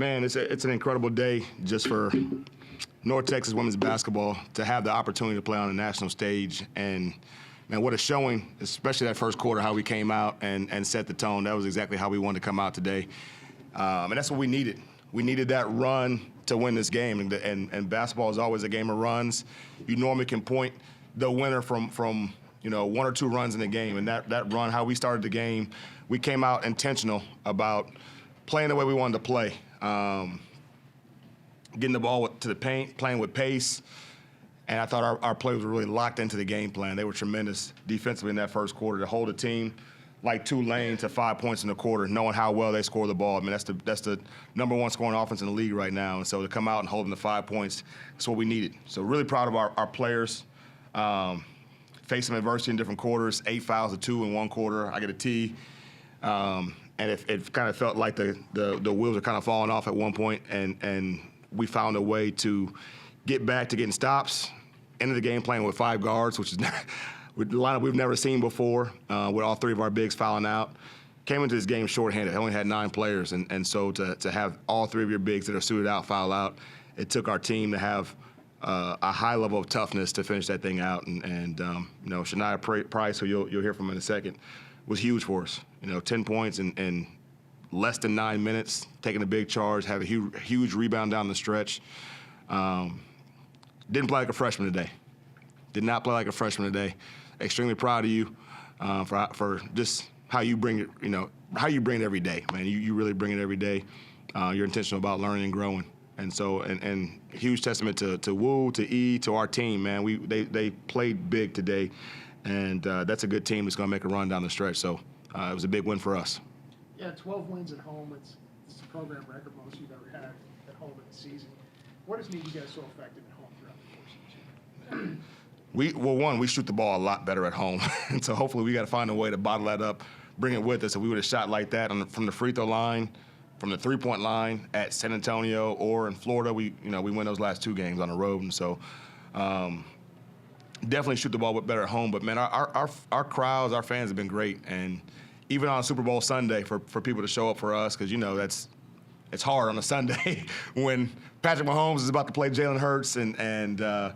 Man, it's an incredible day just for North Texas women's basketball to have the opportunity to play on the national stage. And, man, what a showing, especially that first quarter, how we came out and set the tone. That was exactly how we wanted to come out today. And that's what we needed. We needed that run to win this game. And basketball is always a game of runs. You normally can point the winner from one or two runs in the game. And that run, how we started the game, we came out intentional about playing the way we wanted to play. Getting the ball to the paint, playing with pace. And I thought our players were really locked into the game plan. They were tremendous defensively in that first quarter to hold a team like Tulane to 5 points in the quarter, knowing how well they score the ball. I mean, that's the number one scoring offense in the league right now. And so to come out and hold them to 5 points, that's what we needed. So really proud of our players. Faced some adversity in different quarters, 8 fouls to 2 in one quarter. I get a T. And it kind of felt like the wheels are kind of falling off at one point, and we found a way to get back to getting stops, into the game playing with 5 guards, which is with the lineup we've never seen before, with all 3 of our bigs fouling out. Came into this game shorthanded. Only had 9 players, and so to have all 3 of your bigs that are suited out foul out, it took our team to have a high level of toughness to finish that thing out. And Shania Price, who you'll hear from in a second, was huge for us. 10 points in less than 9 minutes, taking a big charge, had a huge rebound down the stretch. Didn't play like a freshman today. Did not play like a freshman today. Extremely proud of you for just how you bring it, how you bring it every day, man. You really bring it every day. You're intentional about learning and growing. And so, and huge testament to Wu, to E, to our team, man. They played big today, and that's a good team that's going to make a run down the stretch. So it was a big win for us. Yeah, 12 wins at home. It's a program record, most you've ever had at home in the season. What has made you guys so effective at home throughout the course of the season? We shoot the ball a lot better at home, and so hopefully we got to find a way to bottle that up, bring it with us. If we would have shot like that from the free throw line, from the 3-point line at San Antonio or in Florida, we win those last 2 games on the road, and so definitely shoot the ball better at home. But man, our crowds, our fans have been great, and even on Super Bowl Sunday for people to show up for us, because it's hard on a Sunday when Patrick Mahomes is about to play Jalen Hurts and the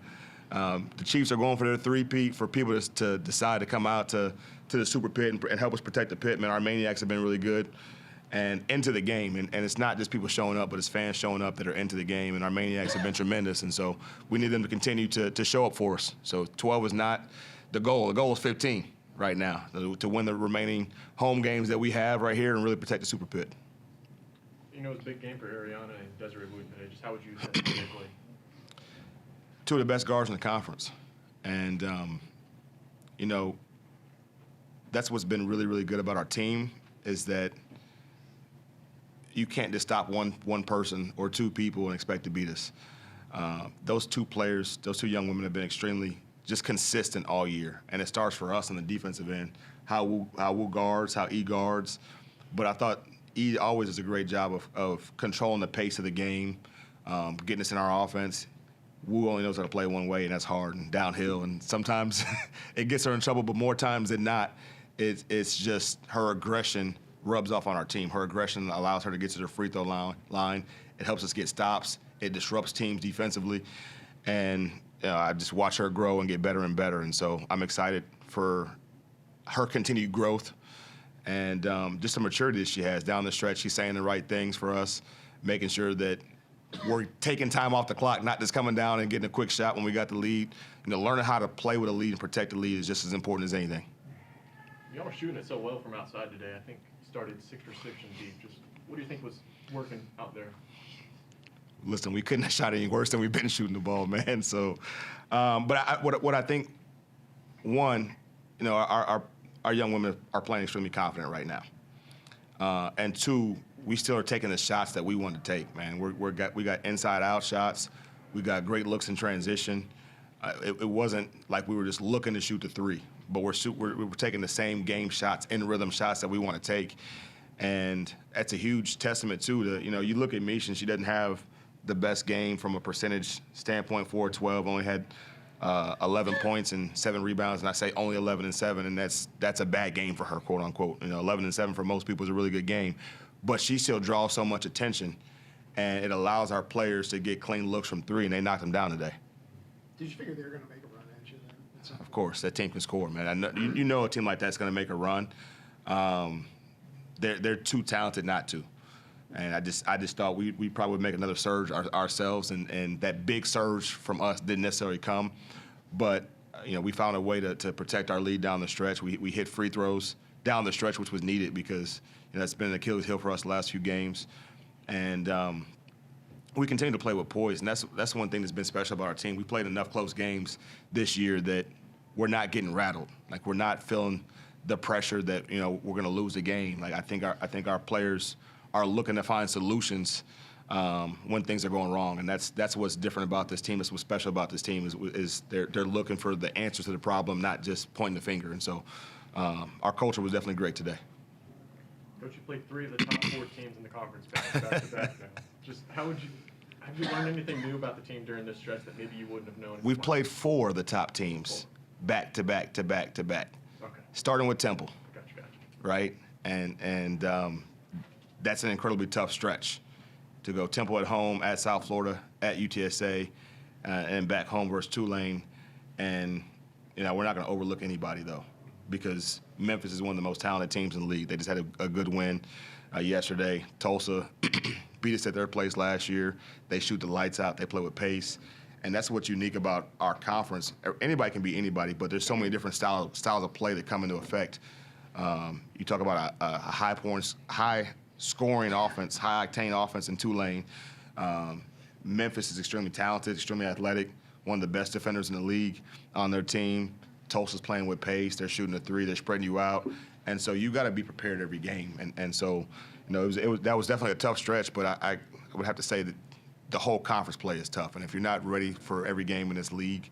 Chiefs are going for their three-peat, for people to decide to come out to the Super Pit and help us protect the pit. Man, our Maniacs have been really good and into the game. And it's not just people showing up, but it's fans showing up that are into the game. And our Maniacs have been tremendous. And so we need them to continue to show up for us. So 12 is not the goal. The goal is 15 right now, to win the remaining home games that we have right here and really protect the Super Pit. It's a big game for Ariana and Desiree Wooten today. Just how would you particularly? 2 of the best guards in the conference. And, that's what's been really, really good about our team, is that you can't just stop one person or 2 people and expect to beat us. Those 2 players, those 2 young women have been extremely just consistent all year. And it starts for us on the defensive end, how Wu guards, how E guards. But I thought E always does a great job of controlling the pace of the game, getting us in our offense. Wu only knows how to play one way, and that's hard and downhill. And sometimes it gets her in trouble, but more times than not, it's just her aggression rubs off on our team. Her aggression allows her to get to the free throw line. It helps us get stops. It disrupts teams defensively. And I just watch her grow and get better and better. And so I'm excited for her continued growth and just the maturity that she has down the stretch. She's saying the right things for us, making sure that we're taking time off the clock, not just coming down and getting a quick shot when we got the lead. Learning how to play with a lead and protect the lead is just as important as anything. Y'all were shooting it so well from outside today. I think you started 6 or 6 and deep. Just what do you think was working out there? Listen, we couldn't have shot any worse than we've been shooting the ball, man. So, but what I think, one, our young women are playing extremely confident right now, and 2, we still are taking the shots that we want to take, man. We got inside-out shots. We got great looks in transition. It wasn't like we were just looking to shoot the 3, but we're taking the same game shots, in rhythm shots that we want to take, and that's a huge testament too. You look at Misha, and she doesn't have the best game from a percentage standpoint. 4-12, only had 11 points and 7 rebounds, and I say only 11 and 7, and that's a bad game for her, quote unquote. 11 and 7 for most people is a really good game. But she still draws so much attention, and it allows our players to get clean looks from three, and they knocked them down today. Did you figure they were going to make a run at you then? At some Of point? course, that team can score, man. I know, you know a team like that's going to make a run. They're too talented not to. And I just thought we probably would make another surge ourselves, and that big surge from us didn't necessarily come. But, we found a way to protect our lead down the stretch. We hit free throws down the stretch, which was needed because that's been an Achilles heel for us the last few games. And we continue to play with poise, and that's one thing that's been special about our team. We played enough close games this year that we're not getting rattled. Like, we're not feeling the pressure that we're going to lose the game. Like, I think our players are looking to find solutions when things are going wrong, and that's what's different about this team. That's what's special about this team is they're looking for the answers to the problem, not just pointing the finger. And so our culture was definitely great today. Coach, you played 3 of the top 4 teams in the conference back to back now. Just have you learned anything new about the team during this stretch that maybe you wouldn't have known? We've played 4 of the top teams back to back to back to back, Okay. starting with Temple, Gotcha. right? And that's an incredibly tough stretch to go Temple at home, at South Florida, at UTSA, and back home versus Tulane. And, we're not going to overlook anybody, though, because Memphis is one of the most talented teams in the league. They just had a good win yesterday. Tulsa beat us at their place last year. They shoot the lights out. They play with pace. And that's what's unique about our conference. Anybody can beat anybody, but there's so many different styles of play that come into effect. You talk about a high-scoring offense, high-octane offense in Tulane. Memphis is extremely talented, extremely athletic, one of the best defenders in the league on their team. Tulsa's playing with pace. They're shooting a 3. They're spreading you out. And so you got to be prepared every game. And so, that was definitely a tough stretch, but I would have to say that the whole conference play is tough. And if you're not ready for every game in this league,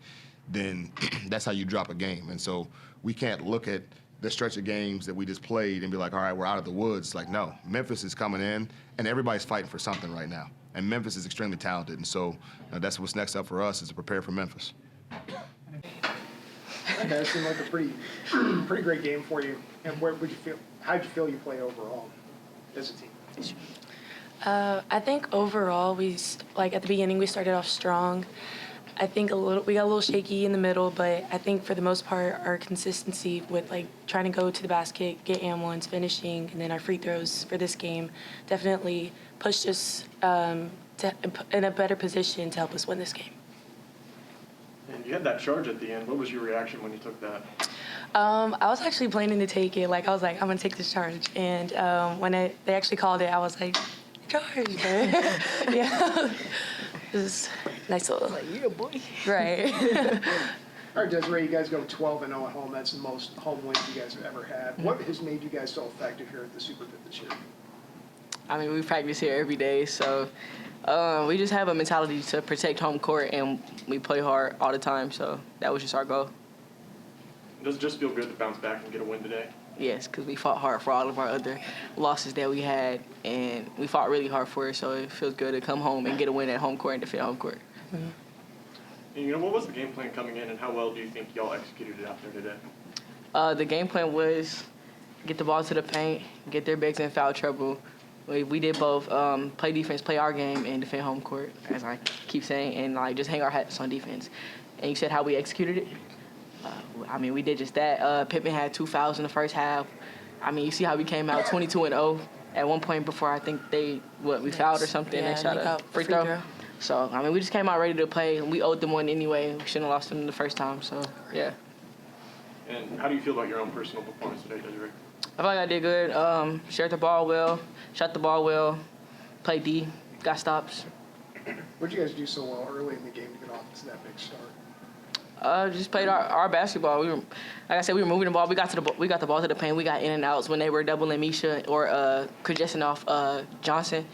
then that's how you drop a game. And so we can't look at the stretch of games that we just played and be like, all right, we're out of the woods. Like, no, Memphis is coming in, and everybody's fighting for something right now. And Memphis is extremely talented. And so that's what's next up for us is to prepare for Memphis. Okay, it seemed like a pretty great game for you. And how did you feel you played overall as a team? I think overall at the beginning we started off strong. I think we got a little shaky in the middle, but I think for the most part our consistency with trying to go to the basket, get and ones, finishing, and then our free throws for this game definitely pushed us in a better position to help us win this game. And you had that charge at the end. What was your reaction when you took that? I was actually planning to take it. I was like, I'm gonna take this charge, and when they actually called it, I was like, charge, yeah. It was nice little. Yeah, boy. Right. All right, Desiree, you guys go 12-0 at home. That's the most home wins you guys have ever had. What has made you guys so effective here at the Super Pit this year? I mean, we practice here every day, so we just have a mentality to protect home court, and we play hard all the time, so that was just our goal. Does it just feel good to bounce back and get a win today? Yes, because we fought hard for all of our other losses that we had, and we fought really hard for it, so it feels good to come home and get a win at home court and defend home court. Mm-hmm. And, what was the game plan coming in, and how well do you think y'all executed it out there today? The game plan was get the ball to the paint, get their bigs in foul trouble. We did both, play defense, play our game, and defend home court, as I keep saying, and just hang our hats on defense. And you said how we executed it? We did just that. Pippen had 2 fouls in the first half. You see how we came out 22-0 at one point before I think we fouled or something. Yeah, they shot a free throw. So, we just came out ready to play. We owed them one anyway. We shouldn't have lost them the first time, so, yeah. And how do you feel about your own personal performance today, Desiree? I feel like I did good. Shared the ball well, shot the ball well, played D, got stops. What did you guys do so well early in the game to get off to that big start? Just played our basketball. Like I said, we were moving the ball. We got the ball to the paint. We got in and outs when they were doubling Misha or congesting off Johnson.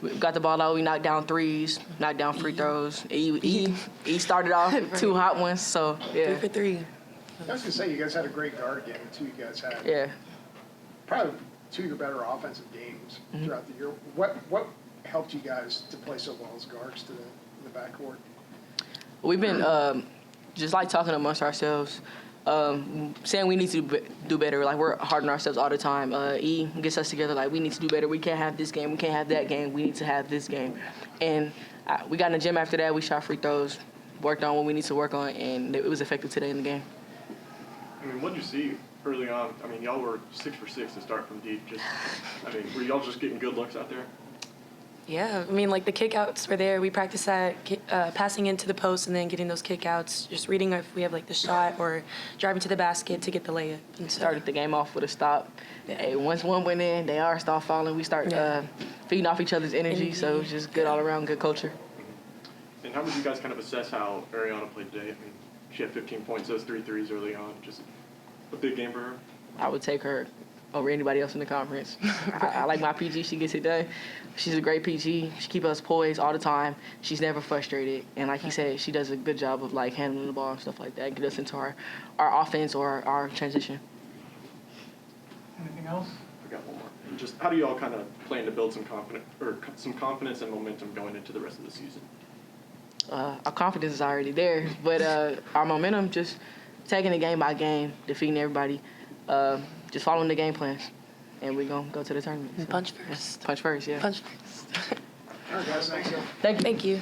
We got the ball out. We knocked down threes, knocked down free throws. He started off 2 hot ones. So yeah. 3 for 3. I was gonna say you guys had a great guard game too. You guys had Yeah. probably 2 of your better offensive games throughout the year. What helped you guys to play so well as guards to the backcourt? We've been just talking amongst ourselves. saying we need to do better. Like, we're hard on ourselves all the time. E gets us together, like, we need to do better. We can't have this game. We can't have that game. We need to have this game. And we got in the gym after that. We shot free throws, worked on what we need to work on, and it was effective today in the game. I mean, what did you see early on? I mean, y'all were 6 for 6 to start from deep. Were y'all just getting good looks out there? Yeah, I mean, like the kickouts were there. We practiced that passing into the post and then getting those kickouts. Just reading if we have like the shot or driving to the basket to get the layup. And so, Started the game off with a stop. Hey, once one went in, they all start falling. We start feeding off each other's energy. So it was just good all around, good culture. And how would you guys kind of assess how Ariana played today? I mean, she had 15 points, those 3 threes early on. Just a big game for her. I would take her over anybody else in the conference. I like my PG. She gets it done. She's a great PG. She keeps us poised all the time. She's never frustrated. And like he said, she does a good job of like handling the ball and stuff like that, get us into our offense or our transition. Anything else? I got one more. And just how do you all kind of plan to build some confidence and momentum going into the rest of the season? Our confidence is already there, but our momentum, just taking it game by game, defeating everybody, just following the game plans, and we're going to go to the tournament. So. punch first. Punch first, yeah. Punch first. All right, guys, thanks. Thank you. Thank you.